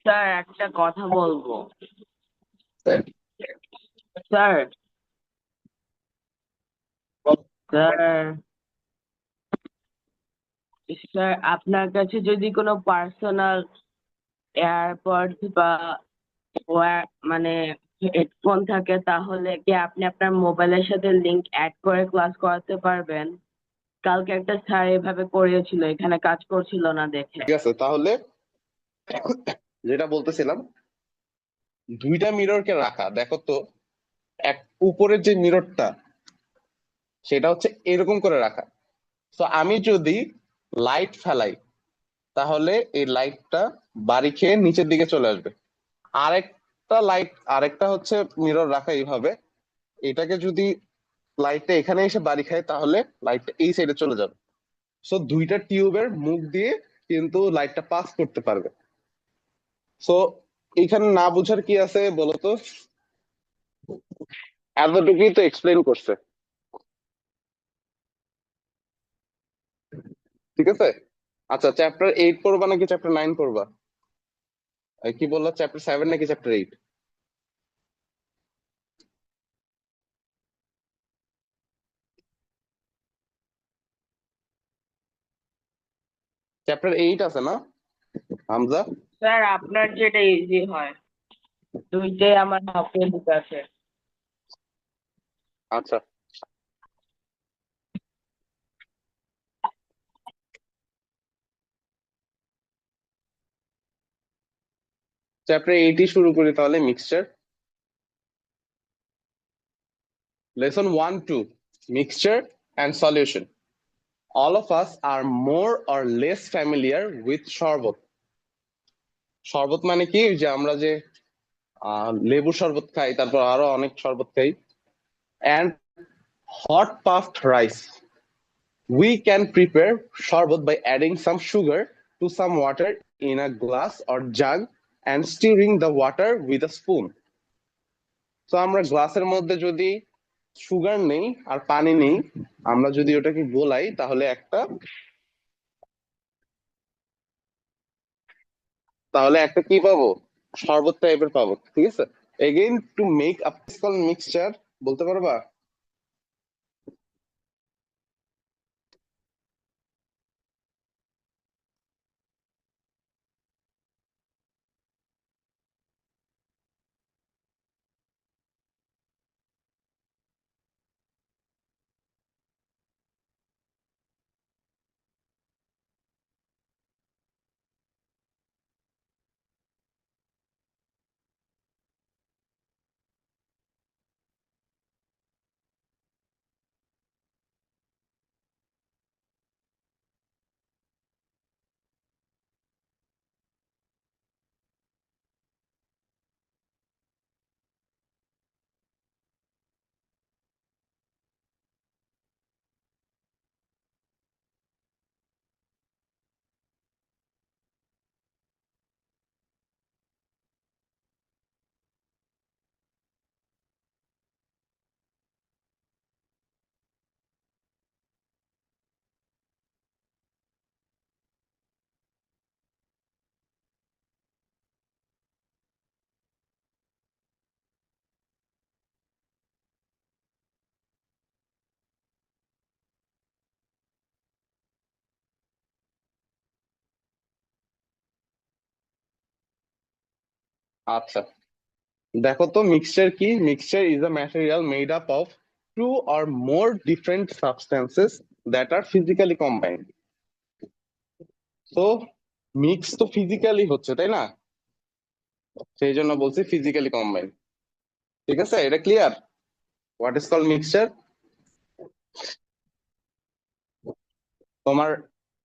Sir, একটা কথা বলবো। স্যার, স্যার, স্যার, আপনার কাছে যদি কোনো পার্সোনাল এয়ারপডস বা মানে হেডফোন থাকে, তাহলে কি আপনি আপনার মোবাইলের সাথে লিংক অ্যাড করে ক্লাস করাতে পারবেন? কালকে একটা স্যার এভাবে করিয়েছিল, এখানে কাজ করছিল না দেখে। ঠিক আছে, তাহলে যেটা বলতেছিলাম, দুইটা মিররকে রাখা, দেখো তো, এক উপরের যে মিররটা সেটা হচ্ছে এরকম করে রাখা। তো আমি যদি লাইট ফেলাই, তাহলে এই লাইটটা বাড়ি খেয়ে নিচের দিকে চলে আসবে। আরেকটা হচ্ছে মিরর রাখা এইভাবে, এটাকে যদি লাইটটা এখানে এসে বাড়ি খায়, তাহলে লাইটটা এই সাইডে চলে যাবে। সো দুইটা টিউবের মুখ দিয়ে কিন্তু লাইটটা পাস করতে পারবে। সো এখানে না বুঝার কি আছে বলতো, এতটুকুই তো এক্সপ্লেন করছে। ঠিক আছে। আচ্ছা, চ্যাপ্টার 8 পড়বা নাকি চ্যাপ্টার 9 পড়বা? কি বললা, চ্যাপ্টার 7 নাকি চ্যাপ্টার 8? চ্যাপ্টার 8 আছে না, হামজা? স্যার, আপনার যেটা ইজি হয়, দুইটাই আমার হাতে বুক আছে। আচ্ছা, চ্যাপ্টার 8 শুরু করি তাহলে, mixture. Lesson 1 2, mixture and solution. All of us are more or less familiar with শরবত। শরবত মানে কি, ওই যে আমরা যে লেবুর শরবত খাই, তারপর আরো অনেক শরবত খাই। And hot puffed rice. We can prepare শরবত by adding some sugar to some water in a glass or jug and stirring the water with a spoon. তো আমরা গ্লাসের মধ্যে যদি সুগার নেই আর পানি নেই, আমরা যদি ওটাকে গোলাই, তাহলে একটা কি পাবো, শরবত টাইপের পাবো। ঠিক আছে। Again, to make a mixture, বলতে পারবা? আচ্ছা, দেখো তো, মিক্সচার কি? Mixture is a material made up of two or more different substances that are physically combined. তো মিক্স তো ফিজিক্যালি হচ্ছে, তাই না? সেই জন্য বলছি ফিজিক্যালি কম্বাইন্ড। ঠিক আছে, এটা clear? What is call mixture? তোমার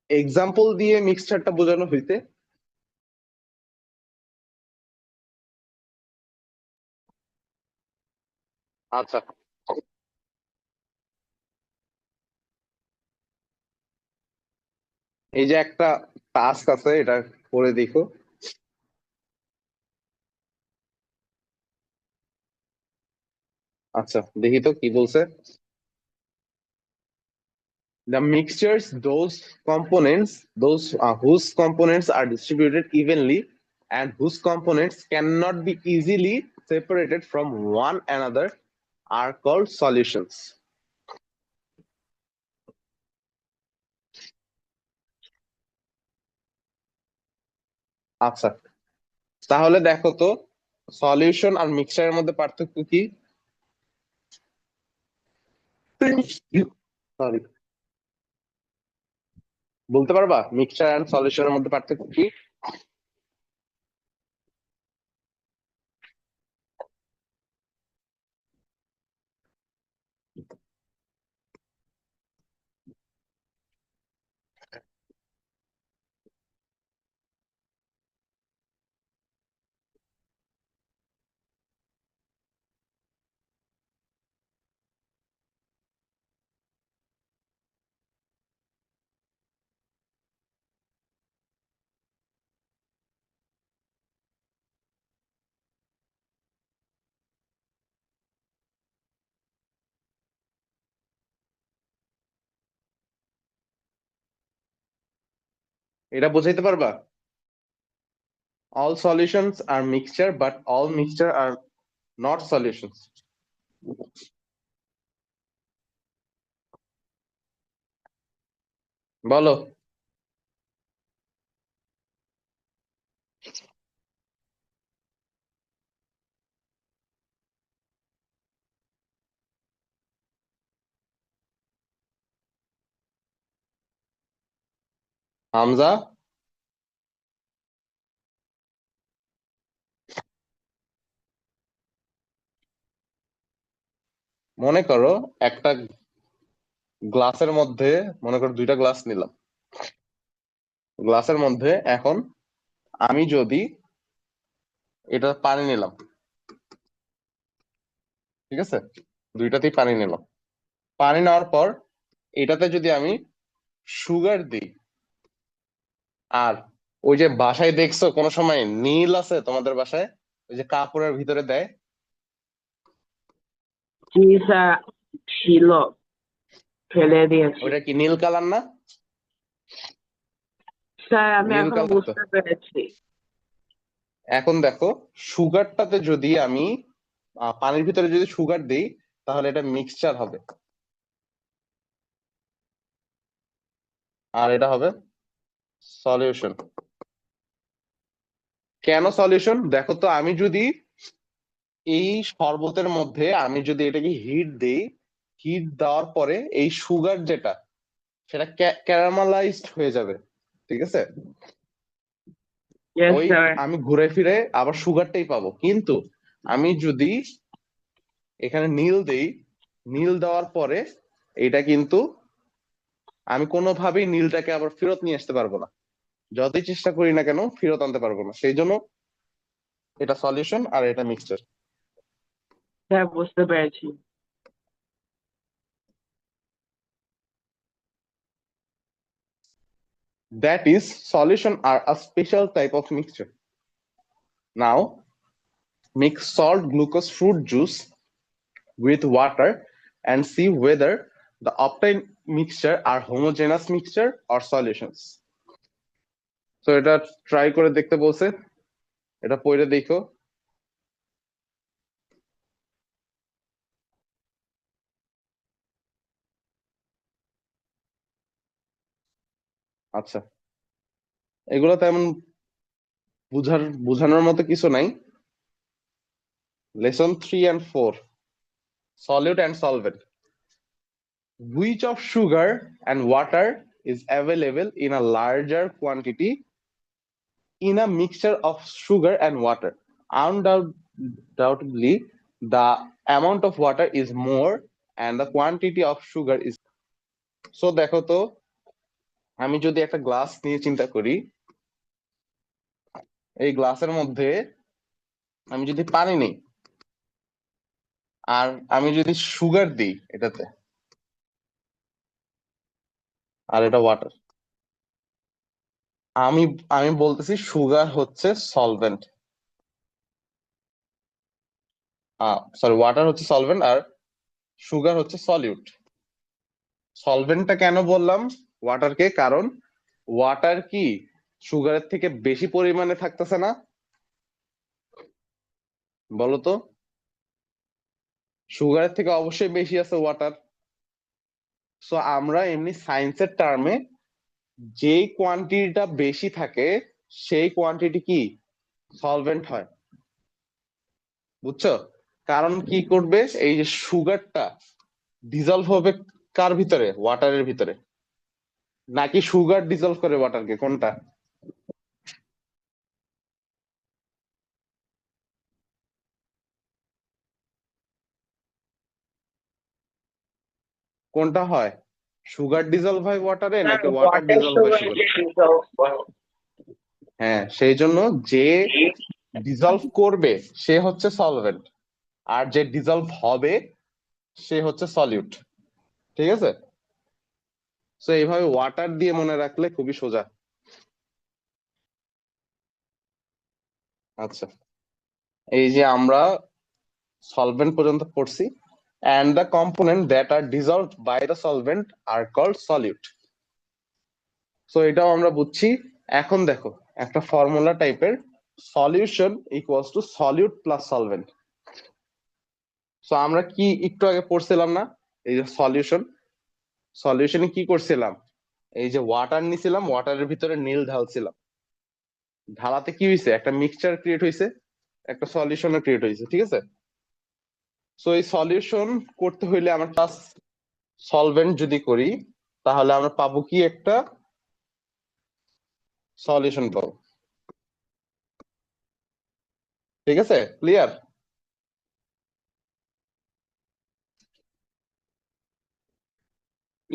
এক্সাম্পল দিয়ে মিক্সচারটা বোঝানো হইতে। আচ্ছা, এই যে একটা টাস্ক আছে, এটা করে দেখো। আচ্ছা, দেখি তো কি বলছে। The mixtures, those whose components are distributed evenly and whose components cannot be easily separated from one another are called solutions. আচ্ছা, তাহলে দেখো তো সলিউশন আর মিক্সচারের মধ্যে পার্থক্য কি? সরি, বলতে পারবা মিক্সচার এন্ড সলিউশনের মধ্যে পার্থক্য কি? এটা বোঝাইতে পারবা? All solutions are mixture, but all mixture are not solutions. বলো। হামজা, মনে করো একটা গ্লাসের মধ্যে, মনে করো দুইটা গ্লাস নিলাম। গ্লাসের মধ্যে এখন আমি যদি এটা পানি নিলাম, ঠিক আছে, দুইটাতেই পানি নিলাম। পানি নেওয়ার পর এটাতে যদি আমি সুগার দিই, আর ওই যে বাসায় দেখছো কোনো সময় নীল আছে তোমাদের বাসায়, ওই যে কাপড়ের ভিতরে দেয়, জি স্যার, ছিল, ফেলে দিয়েছি। ওইটা কি নীল কালার না? স্যার আমি নীল এখন কালার তো। বুঝতে পেরেছি। এখন দেখো, সুগারটাতে যদি আমি পানির ভিতরে যদি সুগার দিই, তাহলে এটা মিক্সচার হবে, আর এটা হবে সলিউশন। কেন সলিউশন দেখো তো, আমি যদি এই শরবতের মধ্যে আমি যদি এটাকে হিট দিই, হিট দেওয়ার পরে এই সুগার যেটা, সেটা ক্যারামালাইজড হয়ে যাবে, ঠিক আছে। ইয়েস ওই স্যার। আমি ঘুরে ফিরে আবার সুগারটাই পাবো। কিন্তু আমি যদি এখানে নীল দেই, নীল দেওয়ার পরে এটা কিন্তু আমি কোনোভাবেই নীলটাকে আবার ফেরত নিয়ে আসতে পারবো না, যতই চেষ্টা করি না কেন ফেরত আনতে পারবো না। সেই জন্য এটা সলিউশন আর এটা মিক্সচার। স্যার বুঝতে পেরেছি। That is, solution are a special type of mixture. Now, mix salt glucose fruit juice with water and see whether the obtained mixture are homogeneous mixture or solutions. So এটা try করে দেখতে বলছে, এটা পড়ে দেখো। আচ্ছা, এগুলো তেমন বোঝানোর মতো কিছু নাই। Lesson 3 and 4, solute and solvent. Which of sugar and water is available in a larger quantity in a mixture of sugar and water? Undoubtedly, the amount of water is more and the quantity of sugar is. So দেখো তো, আমি যদি একটা glass নিয়ে চিন্তা করি, এই গ্লাসের মধ্যে আমি যদি পানি নিই, আর আমি যদি সুগার দিই এটাতে, আর এটা ওয়াটার, আমি আমি বলতেছি সুগার হচ্ছে সলভেন্ট, সরি ওয়াটার হচ্ছে সলভেন্ট আর সুগার হচ্ছে সলিউট। সলভেন্টটা কেন বললাম ওয়াটারকে? কারণ ওয়াটার কি সুগারের থেকে বেশি পরিমাণে থাকতেছে না? বলো তো, সুগারের থেকে অবশ্যই বেশি আছে ওয়াটার। সো আমরা এমনি সায়েন্সের টার্মে যেই কোয়ান্টিটিটা বেশি থাকে সেই কোয়ান্টিটি কি সলভেন্ট হয়। বুঝছো? কারণ কি করবে, এই যে সুগারটা ডিজলভ হবে কার ভিতরে? ওয়াটারের ভিতরে। নাকি সুগার ডিজলভ করে ওয়াটারকে? কোনটা? কোনটা হয়? সুগার ডিজলভ হয় ওয়াটারে স্যার নাকি ওয়াটার ওয়াটার ডিজলভ হয় সুগার? সুগারকে ডিসলভ করে। হ্যাঁ, সেই জন্য যে ডিজলভ করবে সে হচ্ছে সলভেন্ট, আর যে ডিজলভ হবে সে হচ্ছে সলিউট। ঠিক আছে? তো এইভাবে ওয়াটার দিয়ে মনে রাখলে খুবই সোজা। আচ্ছা, এই যে আমরা সলভেন্ট পর্যন্ত পড়ছি, and the component that are dissolved by the solvent are called solute. So এটাও আমরা বুঝছি। এখন দেখো, একটা ফর্মুলা টাইপের, solution equals to solute plus solvent. So আমরা কি একটু আগে পড়ছিলাম না? এই যে সলিউশন, সলিউশনে কি করছিলাম? এই যে ওয়াটার নিছিলাম, ওয়াটারের ভিতরে নীল ঢালছিলাম, ঢালাতে কি হয়েছে? একটা মিক্সচার ক্রিয়েট হয়েছে, একটা সলিউশনও ক্রিয়েট হয়েছে। ঠিক আছে? সো এই সলিউশন করতে হইলে আমরা প্লাস সলভেন্ট যদি করি তাহলে আমরা পাবো কি? একটা সলিউশন পাবো। ঠিক আছে? Clear?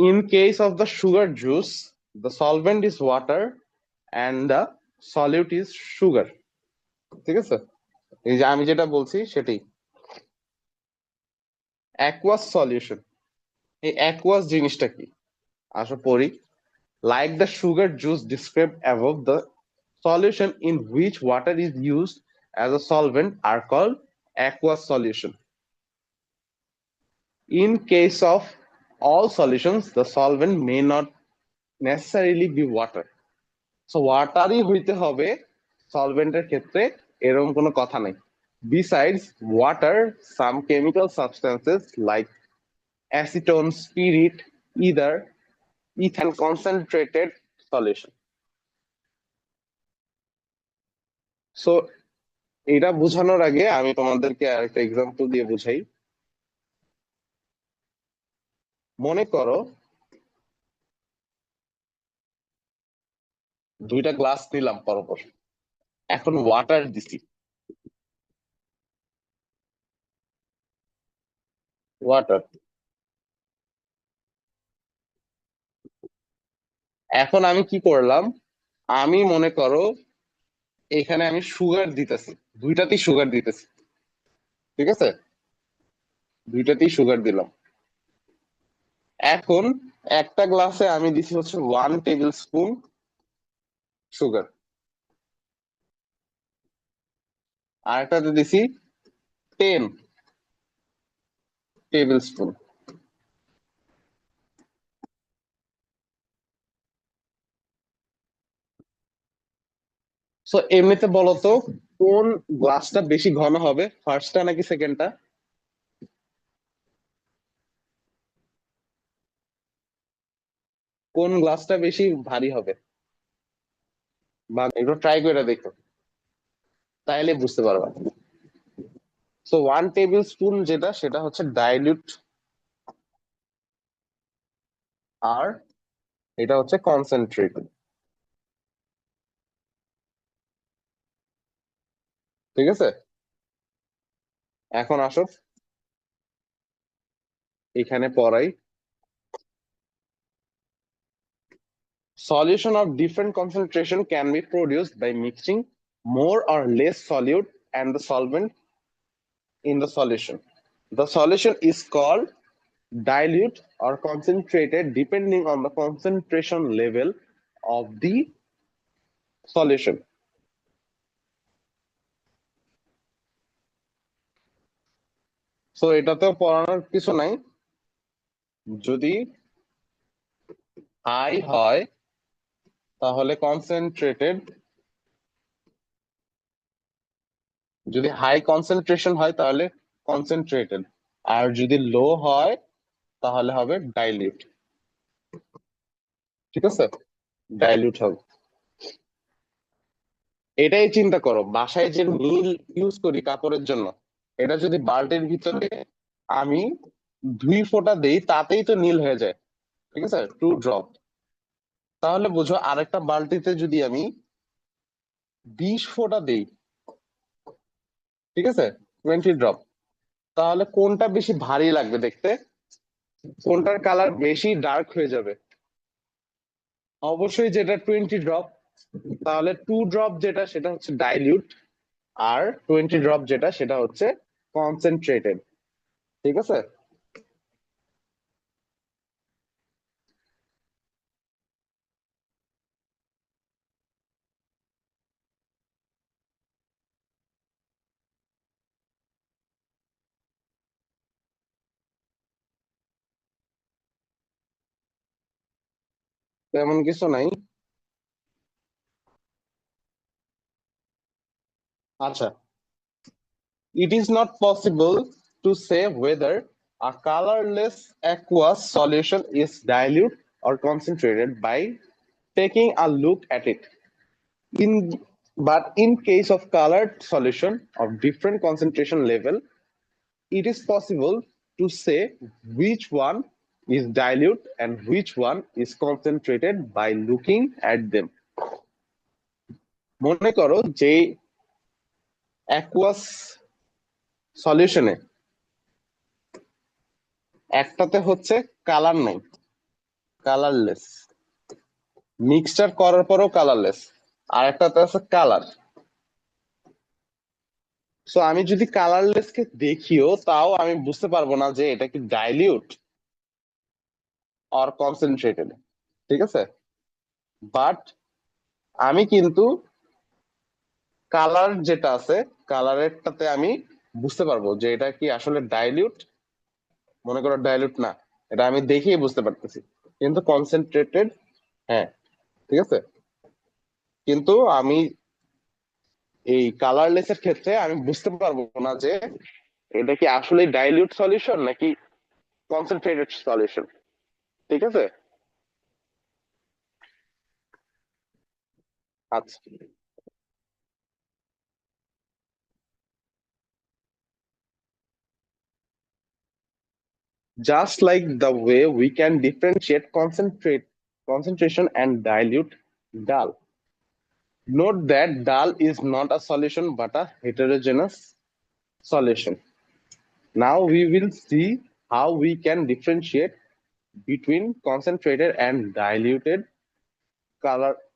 In case of the sugar juice, the solvent is water and the solute is sugar. ঠিক আছে? এই যে আমি যেটা বলছি সেটাই। অ্যাকুয়াস সলিউশন, এই অ্যাকুয়াস জিনিসটা কি? আসো পড়ি। Like the sugar juice described above, the solution in which water is used as a solvent are called aqueous solution. In case of all solutions, the solvent may not necessarily be water. So ওয়াটারই হইতে হবে সলভেন্টের ক্ষেত্রে, এরকম কোনো কথা নাই। Besides water, some chemical substances like acetone, spirit, ether, ethan concentrated solution. So এটা বোঝানোর আগে আমি তোমাদেরকে আরেকটা এক্সাম্পল দিয়ে বুঝাই। মনে করো দুইটা গ্লাস নিলাম পরপর, এখন ওয়াটার দিছি, ওয়াটার। এখন আমি কি করলাম? আমি মনে করো এখানে আমি সুগার দিতেছি, দুইটাতেই সুগার দিতেছি। ঠিক আছে? দুইটাতেই সুগার দিলাম। এখন একটা গ্লাসে আমি দিছি হচ্ছে 1 টেবিল স্পুন সুগার, আর একটাতে দিছি 10 টেবিল স্পুন। সো এমনিতে বলতো কোন গ্লাসটা বেশি ঘন হবে, ফার্স্টটা নাকি সেকেন্ডটা? কোন গ্লাসটা বেশি ভারী হবে? বা একটু ট্রাই করে দেখো, তাইলে বুঝতে পারবা। সো 1 টেবিল স্পুন যেটা, সেটা হচ্ছে ডাইলিউট, আর এটা হচ্ছে কনসেন্ট্রেট। ঠিক আছে? এখন আসো এখানে পড়াই। Solution of different concentration can be produced by mixing more or less solute and the solvent in the solution. The solution is called dilute or concentrated depending on the concentration level of the solution. So এটাতেও পড়ানোর কিছু নাই, যদি high হয় তাহলে concentrated, যদি high concentration হয় তাহলে কনসেন্ট্রেটেড, আর যদি লো হয় তাহলে হবে ডাইলিউট। ঠিক আছে, ডাইলিউট হবে। এটাই চিন্তা করো, বাসায় যে নীল ইউজ করি কাপড়ের জন্য, এটা যদি বাল্টির ভিতরে আমি 2 ফোঁটা দেই তাতেই তো নীল হয়ে যায়। ঠিক আছে, 2 ড্রপ। তাহলে বুঝো আরেকটা বালতিতে যদি আমি 20 ফোঁটা দেই, ঠিক আছে, 20 ড্রপ, তাহলে কোনটা বেশি ভারী লাগবে দেখতে, কোনটার কালার বেশি ডার্ক হয়ে যাবে? অবশ্যই যেটা 20 ড্রপ। তাহলে 2 ড্রপ যেটা সেটা হচ্ছে ডাইলিউট, আর 20 ড্রপ যেটা সেটা হচ্ছে কনসেন্ট্রেটেড। ঠিক আছে। তেমন কিছু নাই। আচ্ছা, it is not possible to say whether a colorless aqueous solution is dilute or concentrated by taking a look at it. In but in case of colored solution of different concentration level, it is possible to say which one is dilute and which one is concentrated by looking at them. মনে করো যে aqueous সলিউশনে একটাতে হচ্ছে colour নাই, colourless, mixture করার পরও colourless, আর একটাতে আছে কালার। সো আমি যদি কালারলেস কে দেখিও তাও আমি বুঝতে পারবো না যে এটা কি ডাইলিউট অর কনসেন্ট্রেটেড। ঠিক আছে, বাট আমি কিন্তু কালার যেটা আছে কালারেরটাতে আমি বুঝতে পারবো যে এটা কি আসলে ডাইলিউট, মনে করো ডাইলিউট না, এটা আমি দেখেই বুঝতে পারতেছি। কিন্তু কনসেন্ট্রেটেড, হ্যাঁ, ঠিক আছে। কিন্তু আমি এই কালারলেস এর ক্ষেত্রে আমি বুঝতে পারবো না যে এটা কি আসলে ডাইলিউট সলিউশন নাকি কনসেন্ট্রেটেড সলিউশন। ঠিক আছে। আচ্ছা, just like the way we can differentiate concentration and dilute dull. Note that dull is not a solution but a heterogeneous solution. Now we will see how we can differentiate between concentrated and diluted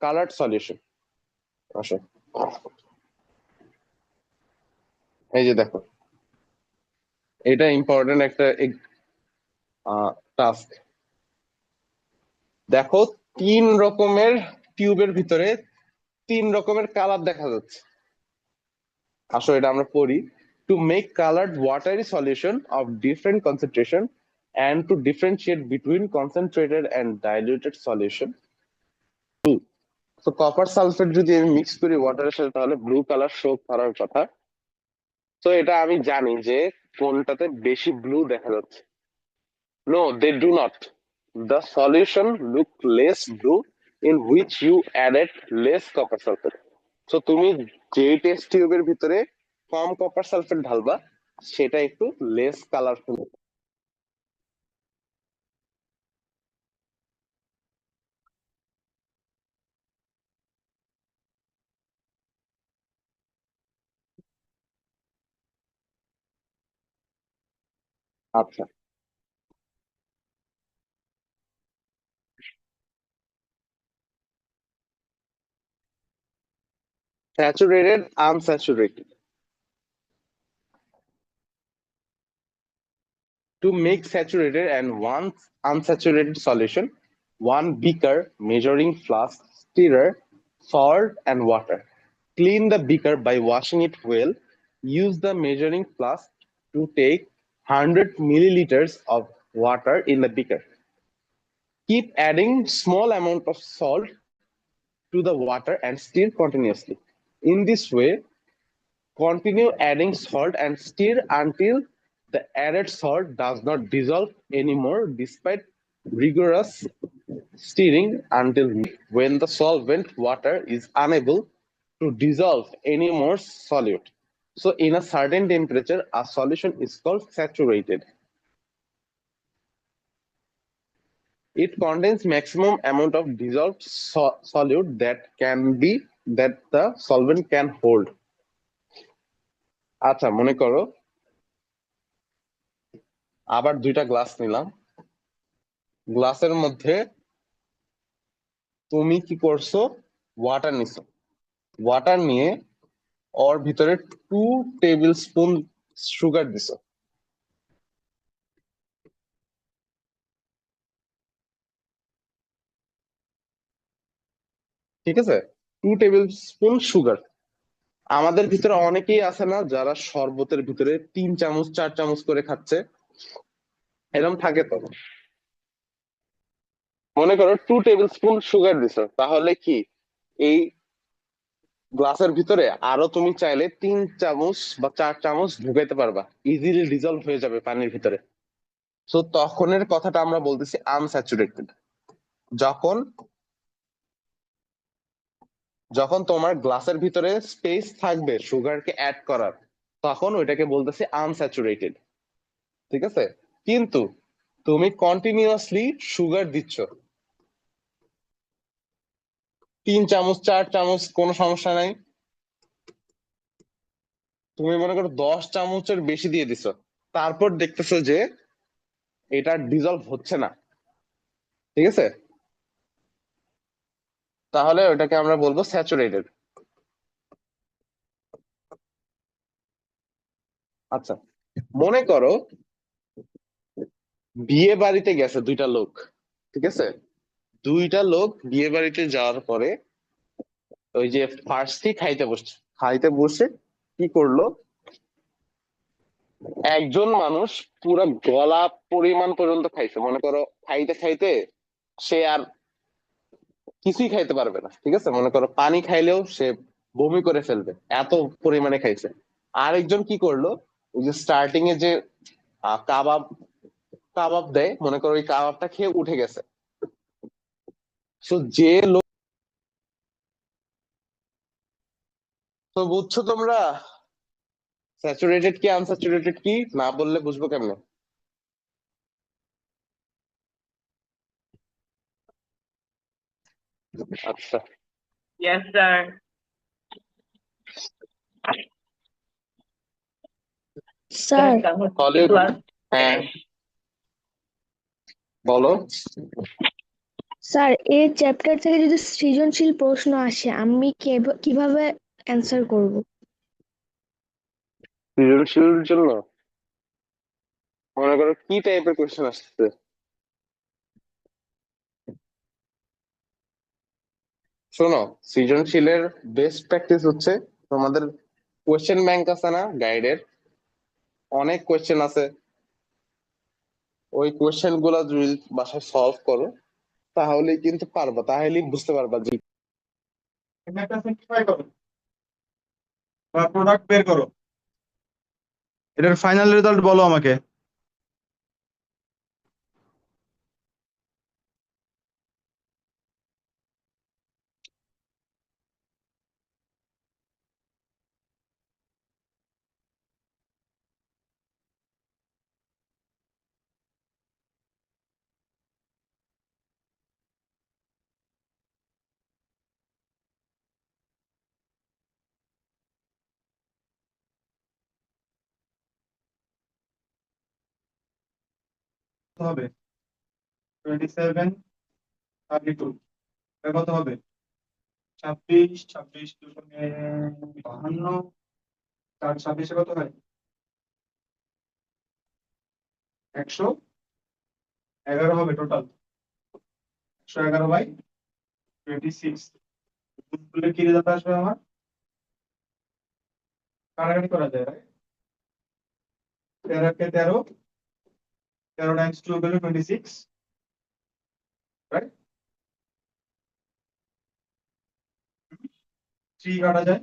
colored solution. আসো, এই যে দেখো, এটা important একটা task. দেখো, 3 রকমের টিউবের ভিতরে 3 রকমের কালার দেখা যাচ্ছে। আসো এটা আমরা পড়ি। To make coloured watery solution of different concentration and to differentiate between concentrated and diluted solution. তো কপার সালফেট যদি আমি মিক্স করি ওয়াটারের সাথে তাহলে ব্লু কালার শো করার কথা। তো এটা আমি জানি যে কোনটাতে বেশি ব্লু দেখা যাচ্ছে। No, they do not. The solution look less blue in which you added less copper sulfate. So তুমি যে টেস্ট টিউবের ভিতরে কম কপার সালফেট ঢালবা সেটা একটু লেস কালারফুল। আচ্ছা, saturated unsaturated. To make saturated and one unsaturated solution, one beaker, measuring flask, stirrer, salt and water. Clean the beaker by washing it well. Use the measuring flask to take 100 milliliters of water in the beaker. Keep adding small amount of salt to the water and stir continuously. In this way, continue adding salt and stir until the added salt does not dissolve anymore despite rigorous stirring until when the solvent water is unable to dissolve any more solute. So in a certain temperature, a solution is called saturated. It contains maximum amount of dissolved solute that the solvent can hold. আচ্ছা মনে করো আবার দুইটা glass নিলাম, গ্লাসের মধ্যে তুমি কি করছো, ওয়াটার নিছো, ওয়াটার নিয়ে ওর ভিতরে 2 টেবিল স্পুন সুগার দিছো। ঠিক আছে, 2 টেবিল স্পুন সুগার। আমাদের ভিতরে অনেকেই আছে না যারা শরবতের ভিতরে 3 চামচ 4 চামচ করে খাচ্ছে, এরকম থাকে তো। মনে করো 2 টেবিল স্পুন সুগার দিছো, তাহলে কি এই গ্লাসের ভিতরে আরো তুমি চাইলে 3 চামচ বা 4 চামচ ঢুকাইতে পারবা, ইজিলি ডিজলভ হয়ে যাবে পানির ভিতরে। তো তখনের কথাটা আমরা বলতেছি আনস্যাচুরেটেড। যখন যখন তোমার গ্লাসের ভিতরে স্পেস থাকবে সুগারকে অ্যাড করার, তখন ওইটাকে বলতেছি আনস্যাচুরেটেড। ঠিক আছে, কিন্তু তুমি কন্টিনিউয়াসলি সুগার দিচ্ছ, 3 চামচ 4 চামচ, কোনো সমস্যা নাই। তুমি মনে করো 10 চামচের বেশি দিয়ে দিছো, তারপর দেখতেছো যে এটা ডিজলভ হচ্ছে না। ঠিক আছে, তাহলে ওটাকে আমরা বলবো স্যাচুরেটেড। আচ্ছা, মনে করো বিয়ে বাড়িতে গেছে দুইটা লোক। ঠিক আছে, দুইটা লোক বিয়ে বাড়িতে যাওয়ার পরে ওই যে ফার্স্টই খাইতে বসছে, খাইতে বসে কি করলো, একজন মানুষ পুরো গলা পরিমাণ পর্যন্ত খাইছে। মনে করো খাইতে খাইতে সে আর কিছুই খাইতে পারবে না। ঠিক আছে, মনে করো পানি খাইলেও সে বমি করে ফেলবে, এত পরিমাণে খাইছে। আরেকজন কি করলো, ওই যে স্টার্টিং এ যে কাবাব কাবাব দেয়, মনে করো ওই কাবাবটা খেয়ে উঠে গেছে। তো যে লোক, তো বুঝছো তোমরা স্যাচুরেটেড কি আনস্যাচুরেটেড কি, না বললে বুঝবো কেমনে? আচ্ছা, Yes, sir. স্যার তাহলে হ্যাঁ বলো। স্যার এই চ্যাপ্টার থেকে যদি সৃজনশীল প্রশ্ন আসে আমি কিভাবে অ্যান্সার করব? সৃজনশীলের জন্য মনে করো কি টাইপের কোয়েশ্চেন আসছে? শোনো, সৃজনশীলের বেস্ট প্র্যাকটিস হচ্ছে তোমাদের কোয়েশ্চেন ব্যাংক আছে না গাইডের, অনেক কোয়েশ্চেন আছে। ওই কোয়েশ্চেন গুলা যদি বাসায় সলভ করো তাহলেই কিন্তু পারবা, তাহলেই বুঝতে পারবা যে একটা সিম্পলিফাই করো বা প্রোডাক্ট বের করো, এটার ফাইনাল রেজাল্ট বলো আমাকে। কত হবে? 27 32 কত হবে? 26 26 দুগুণে 52, 4 26 কত হয়? 111 হবে টোটাল। 111/26 গুণলে কি রেজাল্ট আসবে আমার? কাটাকাটি করা যায়, right? 13 কে 13, 13 টাইমস 2 হলো 26, রাইট? 3 কাটা যায়,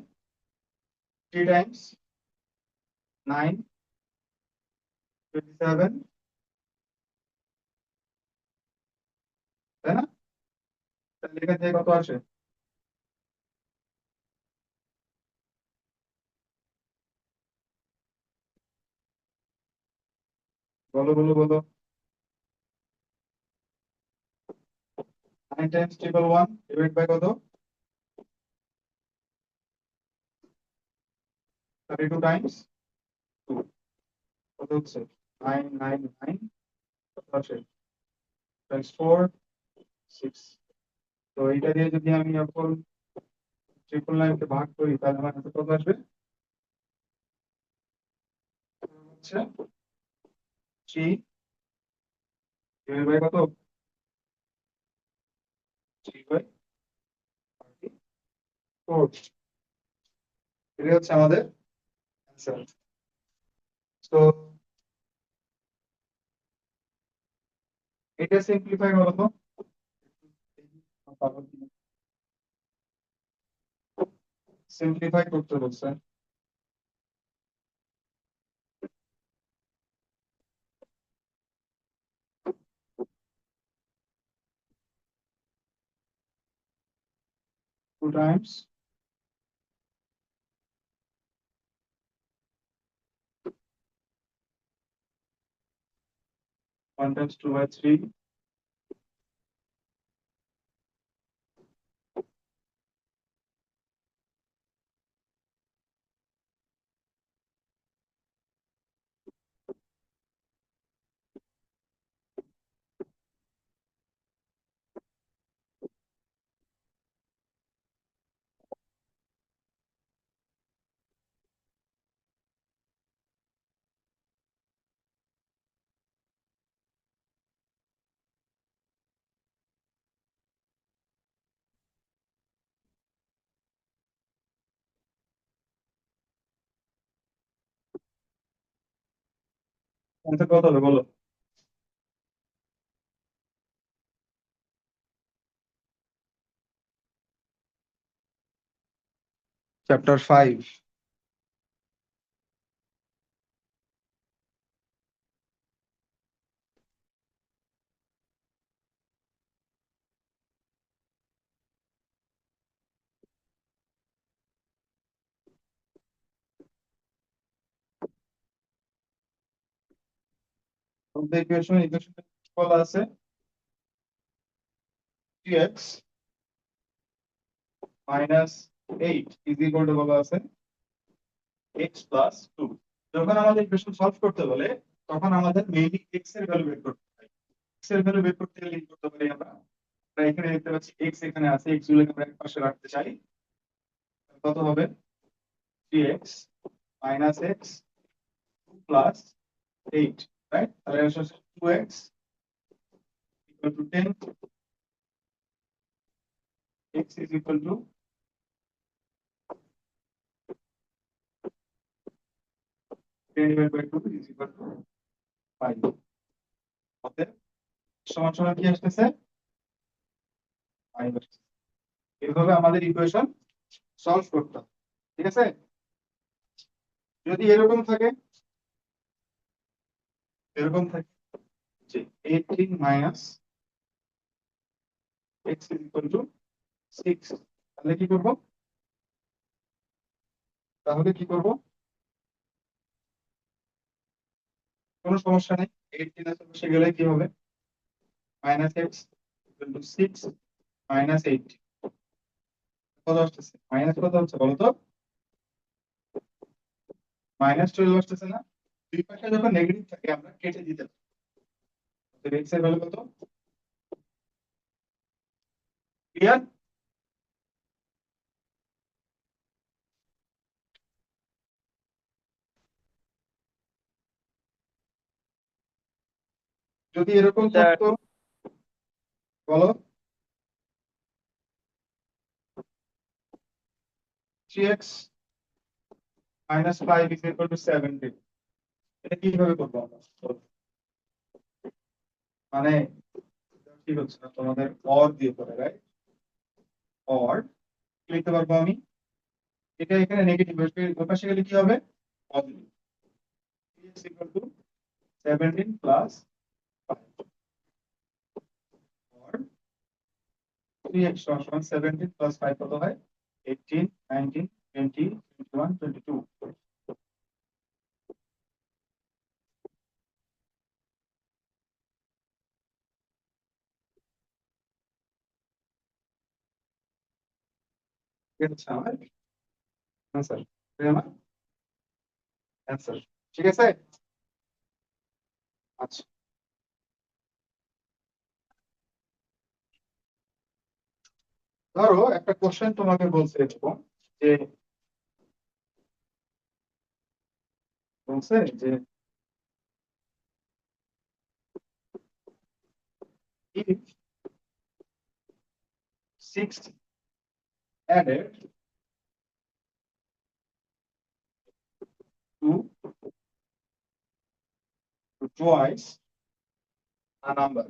3 টাইমস 9, 27, তাই না? তাহলে এখান থেকে কত আসে? বলো বলো বলো। 9 টাইমস 111 ডিভাইড বাই কত? 32 টাইমস 2 কত হচ্ছে? 999 কত আসে? টাইমস 4 6। তো এটা দিয়ে যদি আমি এখন 999 কে ভাগ করি তাহলে আমার কাছে কত আসবে? হচ্ছে 3 ডিভাইড বাই কত? 3 বাই 34। এটা হচ্ছে আমাদের অ্যান্সার। তো এটা সিম্পলিফাই করো তো। সিম্পলিফাই করতে বলছে। Two times 1 times 2 by 3 answer কত হবে বলো? চ্যাপ্টার 5। ইকুয়েশন বলা আছে 3x minus 8 is equal to বলা আছে x plus 2। যখন আমাদের ইকুয়েশন সলভ করতে বলে তখন আমাদের মেইনলি x এর ভ্যালু বের করতে হয়। x এর ভ্যালু বের করতে গেলে কি করতে পারি আমরা? আমরা এখানে দেখতে পাচ্ছি x এখানে আছে, x গুলোকে আমরা এক পাশে রাখতে চাই। কত হবে? 3x minus x plus 8, right? তাহলে এটা হচ্ছে 2x equal to 10, x is equal to 10 divided by 2 is equal to 5। অতএব সমান সমান কি আসতেছে? 5 আসছে। এভাবে আমাদের ইকুয়েশন সলভ করতে হবে, ঠিক আছে? যদি এরকম থাকে যে 18 minus x is equal to 6, তাহলে কি করব? কোনো সমস্যা নেই, 18 এর বসে গেলে কি হবে? minus x equal to 6 minus 8 কত আসতেছে? মাইনাস কত হচ্ছে বলো তো? -12 আসতেছে না? দুই পাশে যখন নেগেটিভ থাকে আমরা কেটে দিতে পারি। তো x এর ভ্যালু কত? ক্লিয়ার? যদি এরকম স্যার থাকতো, বলো। 3x minus 5 is equal to 17, এটা কিভাবে করবো আমরা? মানে ঠিক হচ্ছে না, তোমাদের অর দিয়ে পড়ে, রাইট? অর লিখতে পারবো আমি, এটা এখানে নেগেটিভ, ওই পাশে গেলে কি হবে? Positive. 3x equal to 17 plus 5, or 3x সমান 17 plus 5 কত হয়? 18, 19, 20, 21, 22। এটা হচ্ছে আমার অ্যান্সার, আমার অ্যান্সার। ঠিক আছে? আচ্ছা, ধরো একটা কোশ্চেন তোমাকে বলছে এরকম যে, বলছে যে if 6 added to twice a number,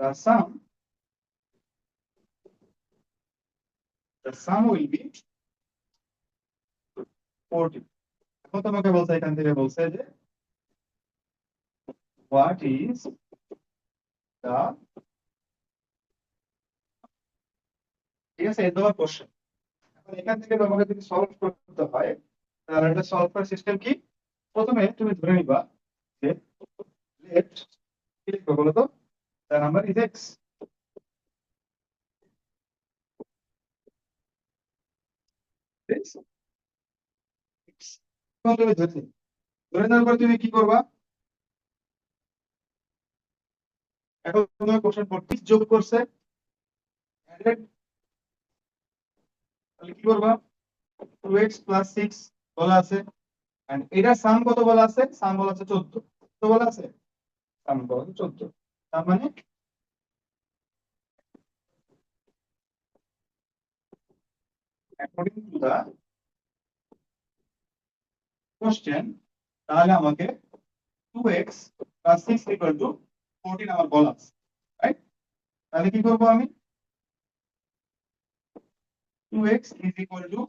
the sum will be 40। এখন তোমাকে বলছে, এখান থেকে বলছে যে what is the, ঠিক আছে, এই তোমার কোশ্চেন। এখন এখান থেকে তোমাকে যদি সলভ করতে হয়, তাহলে এটা সলভ করার সিস্টেম কি? প্রথমে তুমি ধরে নিবা যে লেট, কি লিখবো বলো তো? the number is x, x। এখন তুমি ধরে নেওয়ার পর তুমি কি করবা? এখন তোমার কোশ্চেন 40 যোগ করছে, added, তাহলে কি করবা? 2x plus 6 বলা আছে, and এটার সাম কত বলা আছে? সাম বলা আছে 14, কত বলা আছে? সাম বলা আছে 14। তার মানে অ্যাকর্ডিং টু দা কোশ্চেন, তাহলে আমাকে 2x plus 6 equal to 14 আমার বলা আছে, রাইট? তাহলে কি করবো আমি? 2x is equal to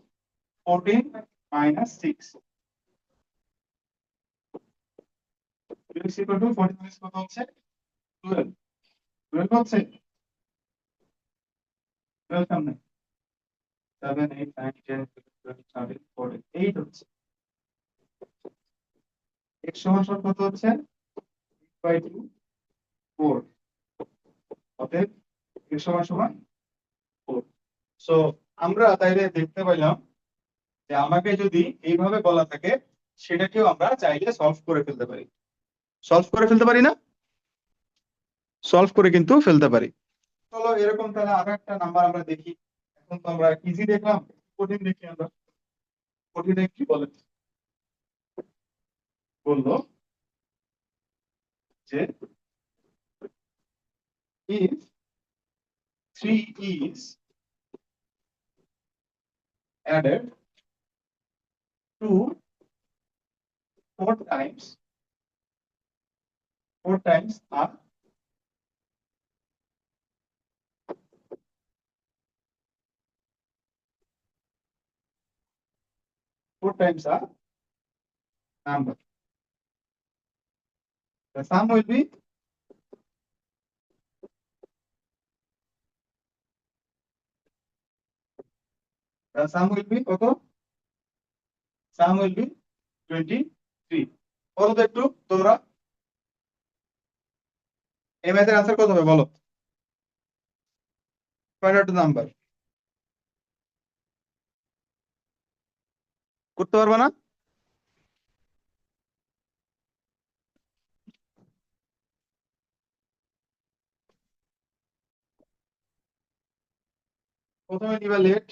14 minus 6, 2x equal to 14 minus কত হচ্ছে? 12, 12 হচ্ছে, 12 সামনে 7, 8, 9, 10, 11, 12, 13, 14, 8 হচ্ছে। x সমান সমান কত হচ্ছে? 8/2, 4। অতএব x সমান সমান 4। সো আমরা তাইলে দেখতে পাইলাম যে আমাকে যদি এইভাবে বলা থাকে, সেটাকেও আমরা চাইলে সলভ করে ফেলতে পারি। সলভ করে ফেলতে পারি না? সলভ করে কিন্তু ফেলতে পারি। চলো এরকম তাহলে আরো একটা নাম্বার আমরা দেখি। এখন তো আমরা ইজি দেখলাম, কঠিন দেখি আমরা। কঠিনে কি বলে? বললো যে if 3 is added to 4 times a 4 times a number, the sum will be, কত? sum will be 23। বলো তো একটু তোমরা, এই ম্যাথের আনসার কত হবে বলো? Find out the number. করতে পারবা না? প্রথমে নিবা লেট,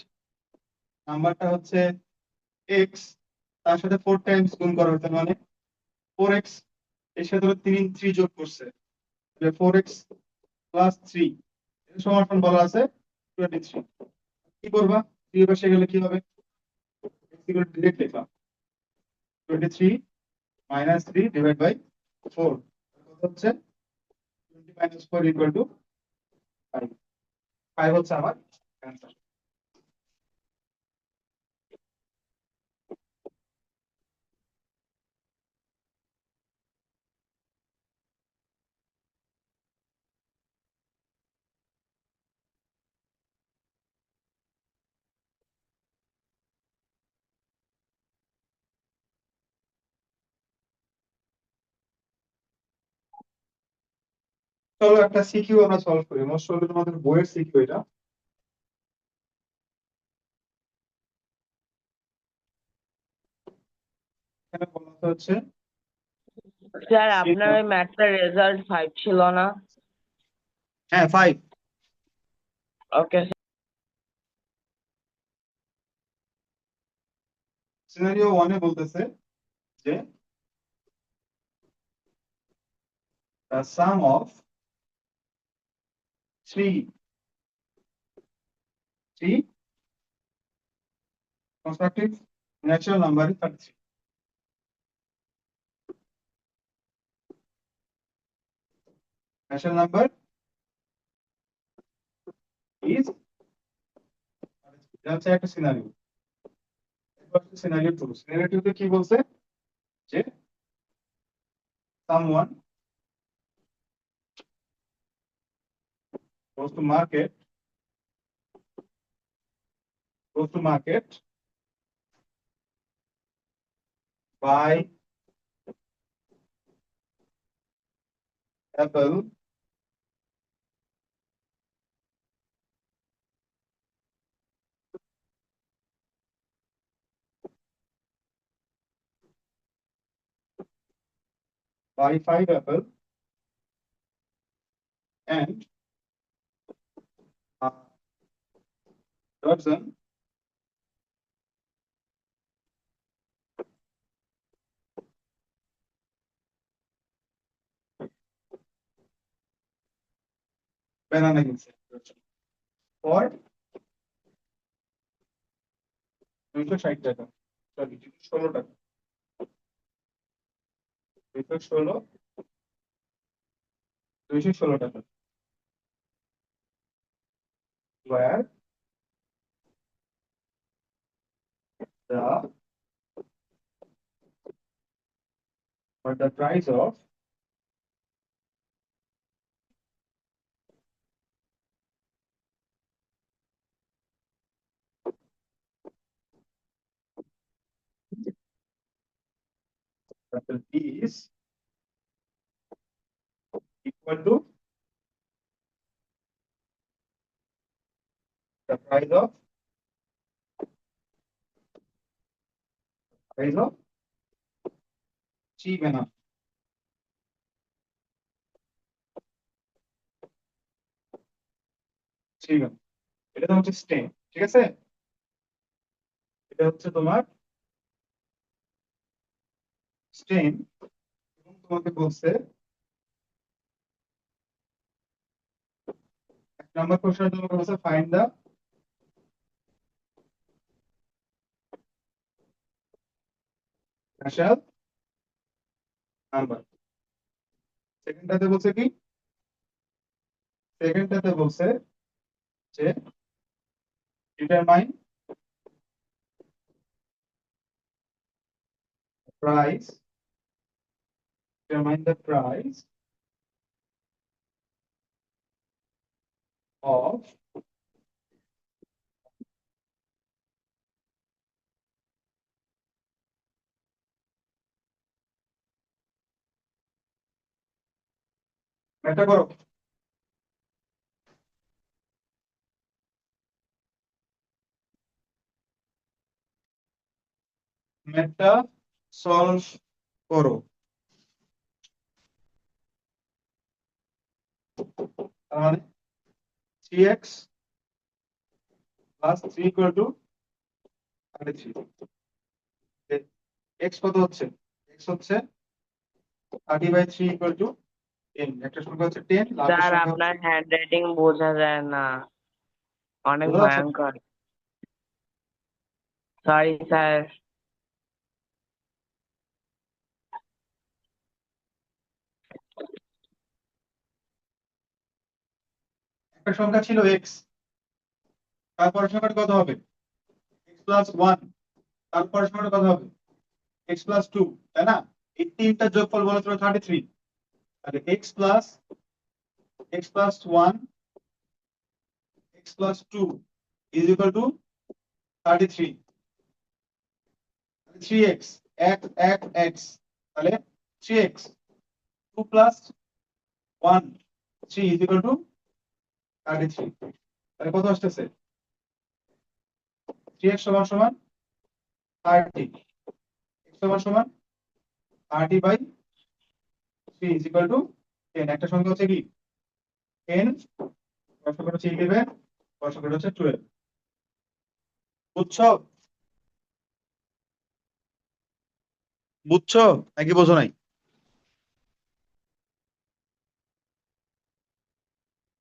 নাম্বারটা হচ্ছে x, তার সাথে 4 টাইমস গুণ করা হচ্ছে, মানে 4x, এর সাথে 3 যোগ করছে, 4x প্লাস 3 এর সমান বলা আছে 23। কি করবা? 3 এর পাশে গেলে কি হবে? ডিরেক্ট লিখলাম, 23 minus 3 divided by 4 কত হচ্ছে 20 minus 4 equal to 5 5 হচ্ছে আমার অ্যান্সার। চলো একটা সিকিউ আমরা সলভ করি, মোস্ট প্রবাবলি তোমাদের বইয়ের সিকিউ এটা। এখানে বলা হচ্ছে স্যার আপনার ওই ম্যাথটার রেজাল্ট 5 ছিল না? হ্যাঁ 5। ওকে সিনারিও 1 এ বলতেছে যে the sum of three constructive natural number is 33. Natural number is এটা হচ্ছে একটা সিনারিও। সিনারিও 2, সিনারিও 2 তে কি বলছে যে someone goes to market buy apple buy 5 apple and a dozen banana কিনছে for 260 টাকা, সরি 216 টাকা, 216 টাকা, where the price of apple is equal to the price of 3 banana। ঠিক আছে, এটা তো হচ্ছে স্টেম, ঠিক আছে, এটা হচ্ছে তোমার স্টেম। এবং তোমাকে বলছে 1 নম্বর কোশ্চেন তোমাকে বলছে ফাইন্ড দা ন্যাশনাল নাম্বার। সেকেন্ডটাতে বলছে কি, সেকেন্ডটাতে বলছে যে determine price determine the price of এটা করো ম্যাথটা সলভ করো। তার মানে 3x plus 3 equal to 33। x কত হচ্ছে, x হচ্ছে 30/3 equal to 10। একটা সংখ্যা হচ্ছে 10, লাভের স্যার সংখ্যা আপনার হচ্ছে হ্যান্ড রাইটিং বোঝা যায় না, অনেক বোঝা যাচ্ছে? ভয়ঙ্কর। Sorry sir. একটা সংখ্যা ছিল এক্স, তারপরের সংখ্যাটা কত হবে? X plus one. তারপরের সংখ্যাটা কত হবে? এক্স প্লাস টু, তাই না? এই তিনটার যোগফল বলা ছিল 33। তাহলে x plus one, x plus two is equal to 33। 3x, এক এক এক্স, তাহলে 3x, 2 plus 1, 3 is equal to 33। তাহলে কত আসতেছে? 3x সমান সমান 30, x সমান সমান 30/3 ইজ ইকুয়াল টু 10। একটা সংখ্যা হচ্ছে কি 10, বড় সংখ্যাটা হচ্ছে 11, বড় সংখ্যাটা হচ্ছে 12। বুঝছো? বুঝছো নাকি বোঝো নাই?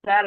স্যার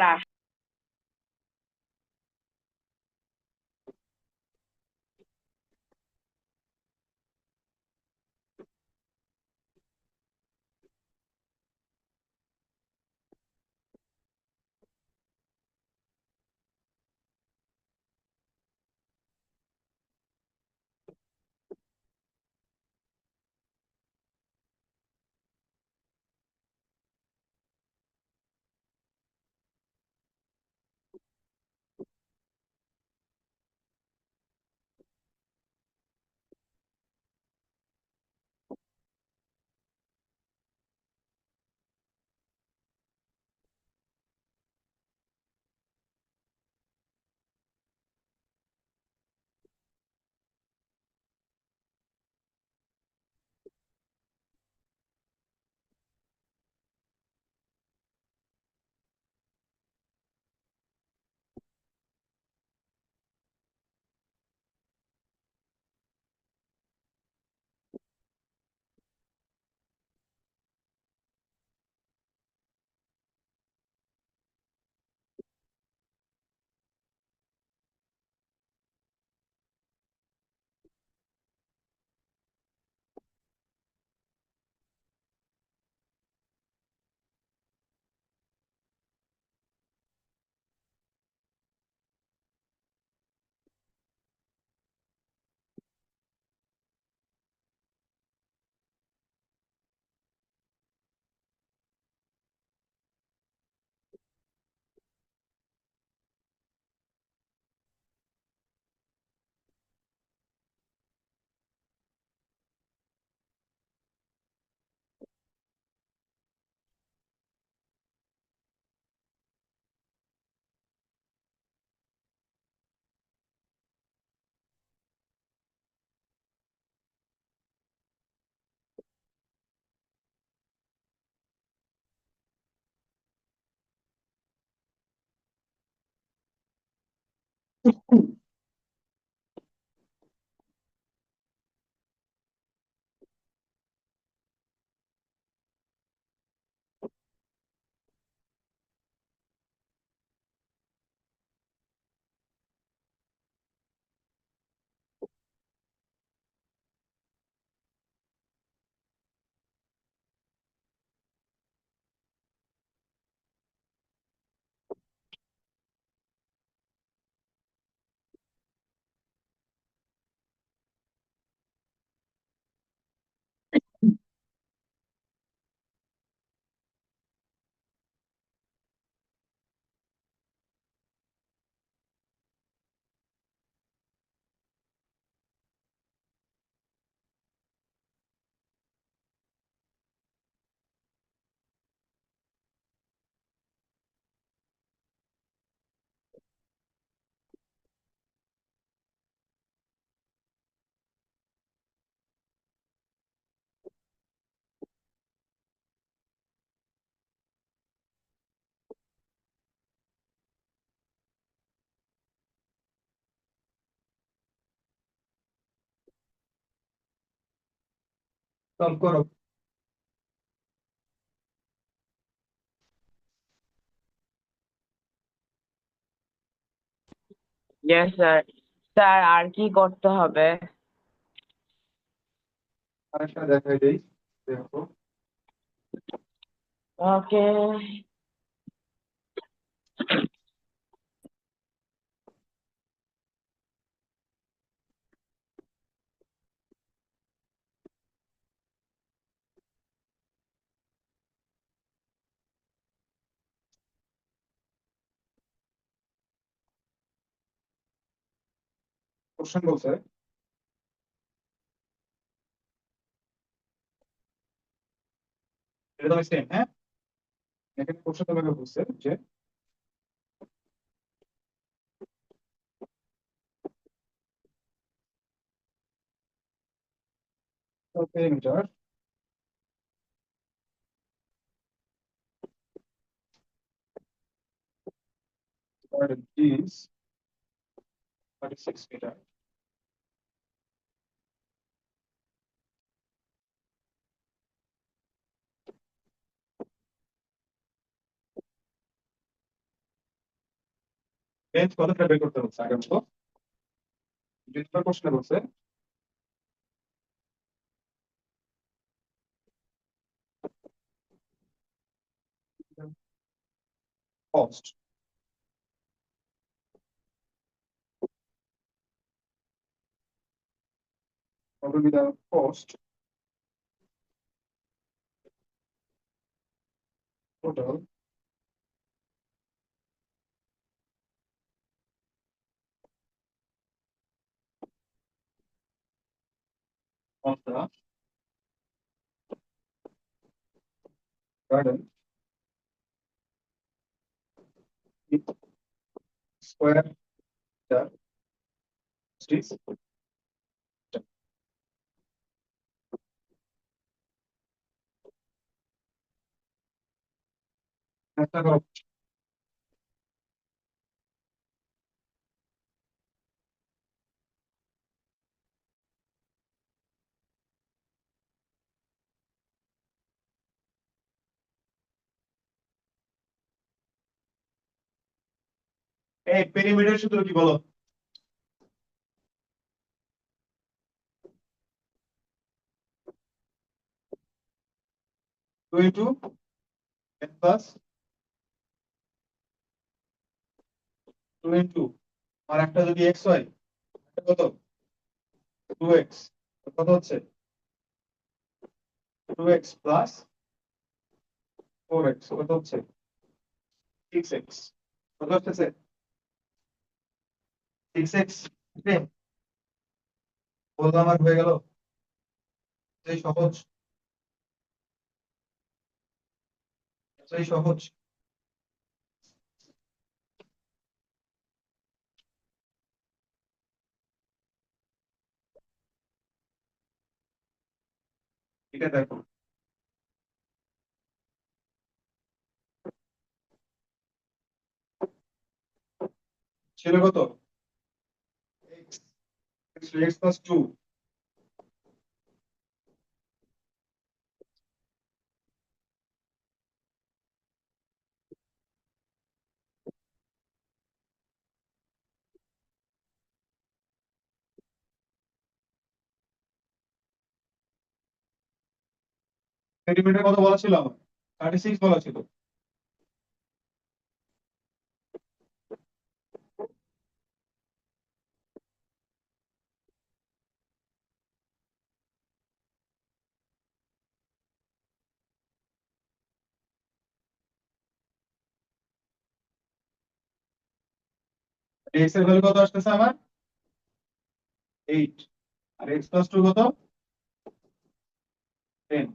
সলভ করো। Yes sir. স্যার আর কি করতে হবে? আরেকটা দেখাই দেই, দেখো। ওকে। কোশ্চেন বলছে এটা তো সেম, হ্যাঁ। এখানে কোশ্চেন তোমাকে বলছে যে পেরিমিটার is 36 meter. লেন্থ কতটা বের করতে হচ্ছে আগের মতো? দ্বিতীয় প্রশ্নে বলছে cost. What will be the cost total of the garden with square meter is একটা করো। এই পেরিমিটার সূত্র কি বলো? Two into N plus two into আর একটা যদি এক্স হয় একটা কত? 2x। কত হচ্ছে? 2x প্লাস 4x কত হচ্ছে? 6x। কত হচ্ছে? 6x। বললাম আর হয়ে গেল। এই সহজ, এই সহজ। এটা দেখো ছিল কত? x x plus 2। সেন্টিমিটার কত বলা ছিল আমার? 36 বলা ছিল। x এর ভ্যালু কত আসতেছে আমার? 8। আর x plus 2 কত? 10।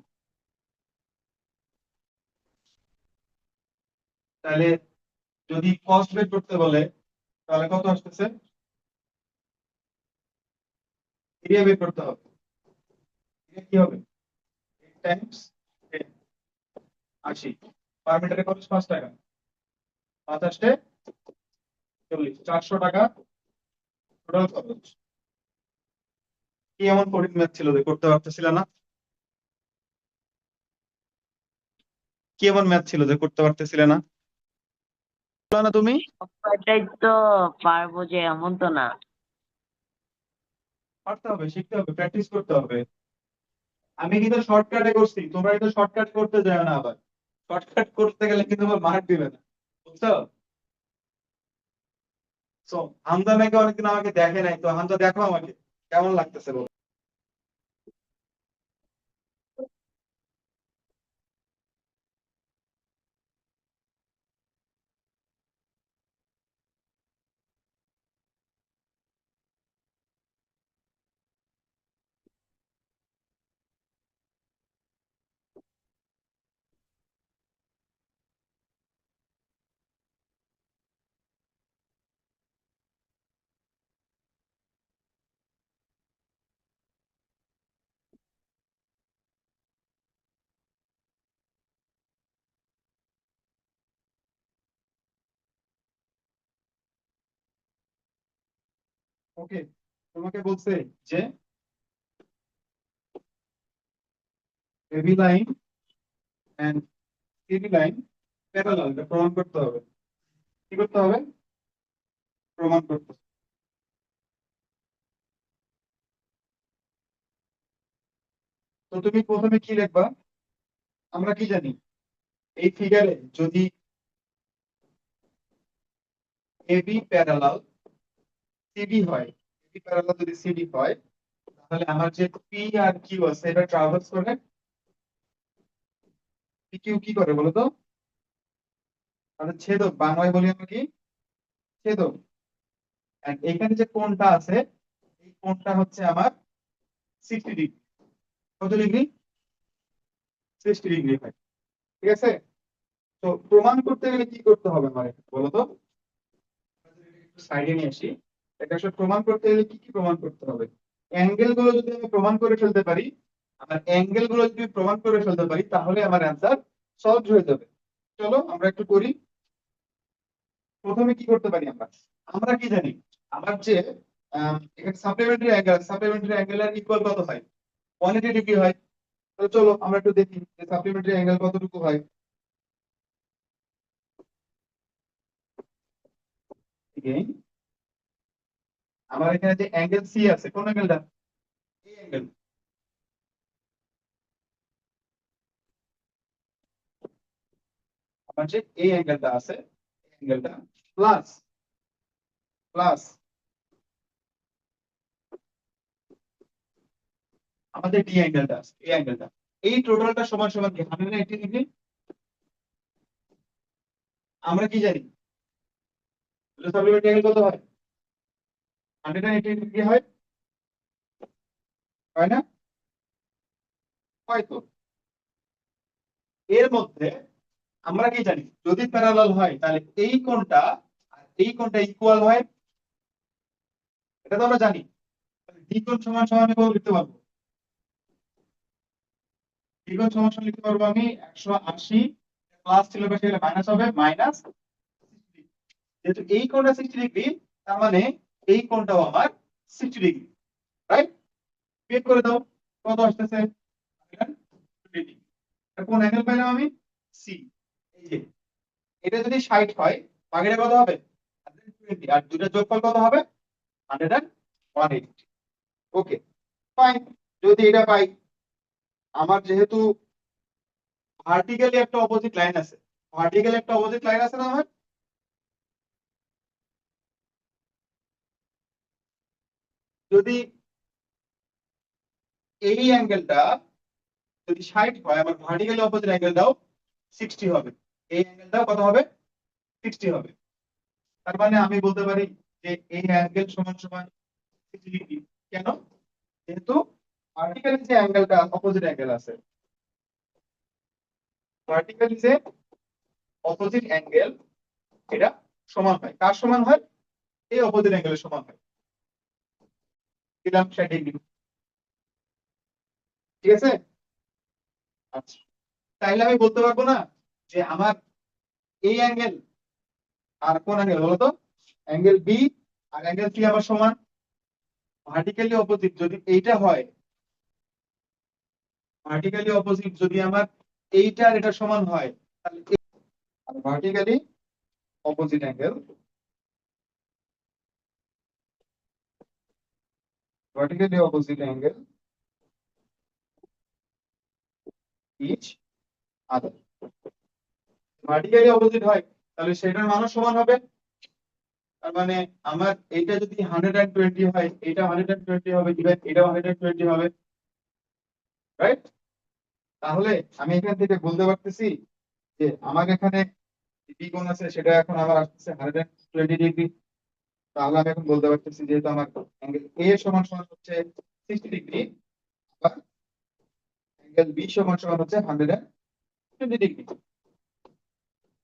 তাহলে যদি কস্ট বের করতে বলে তাহলে কত আসতেছে? এরিয়া বের করতে হবে। এরিয়া কি হবে? 8 টাইমস 10 80। পার মিটারে খরচ 5 টাকা। 5 আসতে 40, 400 টাকা টোটাল খরচ। কি এমন কঠিন ম্যাথ ছিল যে করতে পারতেছিল না? কি এমন ম্যাথ ছিল যে করতে পারতেছিলে না? বলো না তুমি? সবটাই তো পারবো যে এমন তো না। পারতে হবে, শিখতে হবে, প্র্যাকটিস করতে হবে। আমি কিন্তু শর্টকাটে করছি, তোমরা কিন্তু শর্টকাট করতে যাও না আবার। শর্টকাট করতে গেলে কিন্তু তোমার মার্ক দিবে না, বুঝছো? সো হামজা নাকি অনেকদিন আমাকে দেখে নাই, তো হামজা দেখো আমাকে কেমন লাগতেছে বলো। ওকে, তোমাকে বলছে যে A B line and C D line parallel, এটা প্রমাণ করতে হবে। কি করতে হবে? প্রমাণ করতে হবে। তো তুমি প্রথমে কি লিখবা? আমরা কি জানি, এই ফিগারে যদি এবি প্যারালাল সিডি হয়, এবি প্যারালাল যদি সিডি হয়, তাহলে আমার যে পি আর কিউ আছে এটা ট্রাভার্স করে, পি কিউ কি করে বলো তো? তাহলে ছেদক, বাংলায় বলি আমরা কি? ছেদক। And এখানে যে কোণটা আছে, এই কোণটা হচ্ছে আমার 60 ডিগ্রি। কত ডিগ্রি? 60 ডিগ্রি হয়। ঠিক আছে? তো প্রমাণ করতে গেলে কি করতে হবে আমার, বলো তো? সাইডে নিয়ে আসি। এটা আসলে প্রমাণ করতে গেলে কি কি প্রমাণ করতে হবে? অ্যাঙ্গেল গুলো যদি আমি প্রমাণ করে ফেলতে পারি, আমার অ্যাঙ্গেল গুলো যদি প্রমাণ করে ফেলতে পারি, তাহলে আমার অ্যান্সার সলভ হয়ে যাবে। চলো আমরা একটু করি। প্রথমে কি করতে পারি আমরা? আমরা কি জানি, আমার যে এখানে সাপ্লিমেন্টারি অ্যাঙ্গেল, সাপ্লিমেন্টারি অ্যাঙ্গেলের ইকুয়াল কত হয়? 180 ডিগ্রি হয়। তো চলো আমরা একটু দেখি যে সাপ্লিমেন্টারি অ্যাঙ্গেল কতটুকু হয়। Again, আমার এখানে যে অ্যাঙ্গেল সি আছে, কোন অ্যাঙ্গেলটা? এই অ্যাঙ্গেল। আমার যে এই অ্যাঙ্গেলটা আছে, এই অ্যাঙ্গেলটা প্লাস প্লাস আমাদের ডি অ্যাঙ্গেলটা আছে, এই অ্যাঙ্গেলটা। এই টোটালটা সমান সমান কি 180 ডিগ্রি? আমরা কি জানি সাপ্লিমেন্টারি অ্যাঙ্গেল কত হয়? 180 ডিগ্রি হয়, হয় না? হয়তো এর মধ্যে আমরা কি জানি, যদি প্যারালাল হয় তাহলে এই কোণটা আর এই কোণটা ইকুয়াল হয়, এটা তো আমরা জানি। ডি কোণ সমান সমান আমি লিখতে পারবো, ডি কোণ সমান সমান লিখতে পারবো আমি 180, প্লাস ছিল পাশে গেলে মাইনাস হবে, মাইনাস। যেহেতু এই কোণটা 60 ডিগ্রি, তার মানে এই কোণটাও আমার 60 ডিগ্রি, রাইট? বের করে দাও কত আসতেছে। কোন অ্যাঙ্গেল পাইলাম আমি? সি। এই যে এটা যদি 60 হয়, বাকিটা কত হবে? 120, আর দুটো যোগফল কত হবে? 180। ওকে, ফাইন। যদি এটা পাই, আমার যেহেতু ভার্টিক্যালি একটা অপোজিট লাইন আছে, ভার্টিক্যালি একটা অপোজিট লাইন আছে না আমার? যদি এই অ্যাঙ্গেলটা যদি 60 হয়, আমার ভার্টিক্যালি অপোজিট অ্যাঙ্গেলটাও 60 হবে। এই অ্যাঙ্গেলটাও কত হবে? 60 হবে। তার মানে আমি বলতে পারি যে এই অ্যাঙ্গেল সমান সমান 60 ডিগ্রি। কেন? যেহেতু ভার্টিক্যালি যে অ্যাঙ্গেলটা অপোজিট অ্যাঙ্গেল আছে, ভার্টিক্যালি যে অপোজিট অ্যাঙ্গেল, এটা সমান হয় কার সমান হয়? এই অপোজিট অ্যাঙ্গেলের সমান হয়। দিলাম 60 ডিগ্রি। ঠিক আছে? আচ্ছা, তাইলে আমি বলতে পারবো না যে আমার এই অ্যাঙ্গেল আর কোন অ্যাঙ্গেল বলো তো? অ্যাঙ্গেল বি আর অ্যাঙ্গেল সি আমার সমান। ভার্টিক্যালি অপোজিট যদি এইটা হয়, ভার্টিক্যালি অপোজিট যদি আমার এইটা আর এটা সমান হয়, তাহলে vertically opposite angle, vertically opposite angle each other. Vertically opposite হয়, তাহলে সেটার মানও সমান হবে। তার মানে আমার এইটা যদি 120 হয়, এটা 120 হবে, ইভেন এটা 120 হবে, রাইট? তাহলে আমি এখান থেকে বলতে পারতেছি যে আমার এখানে বি কোণ আছে, সেটা এখন আমার আসতেছে 120 ডিগ্রি। তাহলে আমি এখন বলতে পারতেছি যেহেতু আমার অ্যাঙ্গেল এ সমান সমান হচ্ছে 60 ডিগ্রি, আবার অ্যাঙ্গেল বি সমান সমান হচ্ছে 120 ডিগ্রি।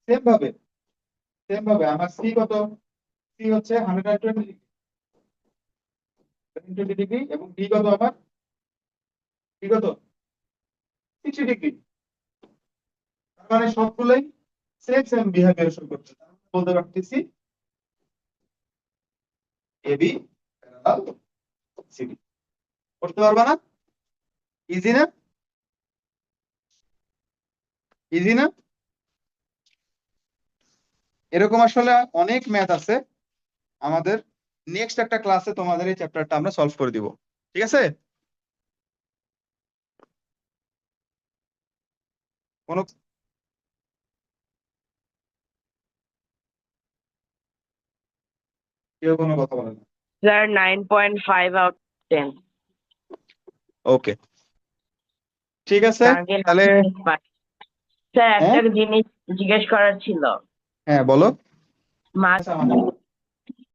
সেম ভাবে আমার সি কত? সি হচ্ছে 120 ডিগ্রি এবং ডি কত আমার? ডি কত? 60 ডিগ্রি। তার মানে সবগুলোই সেম সেম বিহেভিয়ার শো করছে। তার মানে বলতে পারতেছি এবি জেনারেল সিডি করতে পারবা না? ইজি না? ইজি না? এরকম আসলে অনেক ম্যাথ আছে আমাদের। নেক্সট একটা ক্লাসে তোমাদের এই চ্যাপ্টারটা আমরা সলভ করে দিব, ঠিক আছে? কোনো কেউ কোনো কথা বলে না? Sir 9.5 out 10। ওকে, ঠিক আছে টার্গেট তাহলে। স্যার হ্যাঁ একটা জিনিস জিজ্ঞেস করার ছিল। হ্যাঁ বলো। মা আচ্ছা, আমাদের